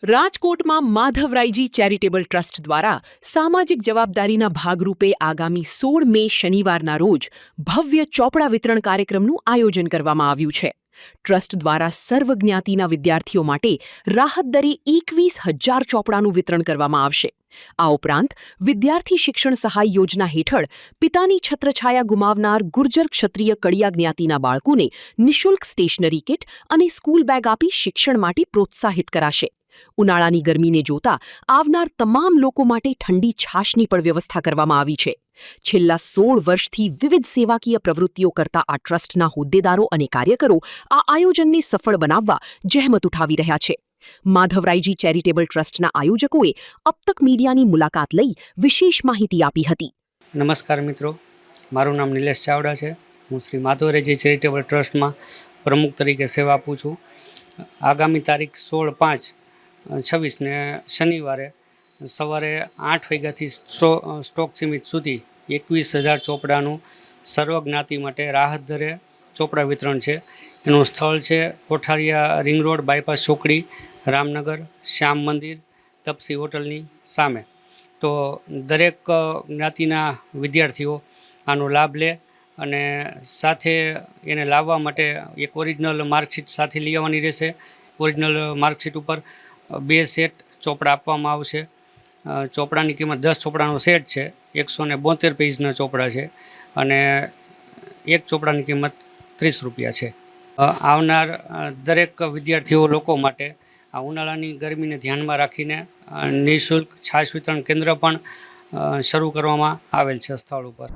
રાજકોટમાં Madhavrayji charitable trust દ્વારા સામાજિક જવાબદારીના ભાગરૂપે આગામી 16 મે શનિવારના રોજ ભવ્ય ચોપડા વિતરણ કાર્યક્રમનું આયોજન કરવામાં આવ્યું છે. ટ્રસ્ટ દ્વારા સર્વ જ્ઞાતિના વિદ્યાર્થીઓ માટે રાહત દરે 21,000 ચોપડાનું વિતરણ કરવામાં આવશે. આ ઉપરાંત વિદ્યાર્થી શિક્ષણ સહાય યોજના હેઠળ પિતાની છત્રછાયા ગુમાવનાર ગુર્જર ક્ષત્રિય કડિયા જ્ઞાતિના બાળકોને નિઃશુલ્ક સ્ટેશનરી કિટ અને સ્કૂલ બેગ આપી શિક્ષણ માટે પ્રોત્સાહિત કરાશે. ઉનાળાની ગરમીને જોતા આવનાર તમામ લોકો માટે ઠંડી છાશની પણ વ્યવસ્થા કરવામાં આવી છે. છેલ્લા 16 વર્ષથી વિવિધ સેવાકીય પ્રવૃત્તિઓ કરતા આ ટ્રસ્ટના હોદ્દેદારો અને કાર્યકરો આ આયોજનને સફળ બનાવવા જહેમત ઉઠાવી રહ્યા છે. માધવરાયજી ચેરિટેબલ ટ્રસ્ટના આયોજકોએ અબ તક મીડિયાની મુલાકાત લઈ વિશેષ માહિતી આપી હતી. નમસ્કાર મિત્રો, મારું નામ નિલેશ ચાવડા છે. હું શ્રી માધવરાયજી ચેરિટેબલ ટ્રસ્ટમાં પ્રમુખ તરીકે સેવા આપું છું. આગામી તારીખ 16/5/26 ને શનિવારે સવારે 8 વાગ્યાથી સ્ટોક સીમિત સુધી 21,000 ચોપડાનું સર્વ જ્ઞાતિ માટે રાહત દરે ચોપડા વિતરણ છે. એનું સ્થળ છે કોઠારિયા રિંગ રોડ બાયપાસ ચોકડી, રામનગર, શ્યામ મંદિર, તપસી હોટલની સામે. તો દરેક જ્ઞાતિના વિદ્યાર્થીઓ આનો લાભ લે અને સાથે એને લાવવા માટે એક ઓરિજિનલ માર્કશીટ સાથે લઈ આવવાની રહેશે. ઓરિજિનલ માર્કશીટ ઉપર 2 સેટ ચોપડા આપવામાં આવશે. ચોપડાની કિંમત 10 ચોપડાનો સેટ છે, 172 પેજના ચોપડા છે અને એક ચોપડાની કિંમત 30 રૂપિયા છે. આવનાર દરેક વિદ્યાર્થીઓ લોકો માટે આ ઉનાળાની ગરમીને ધ્યાનમાં રાખીને નિઃશુલ્ક છાશ વિતરણ કેન્દ્ર પણ શરૂ કરવામાં આવેલ છે સ્થળ ઉપર.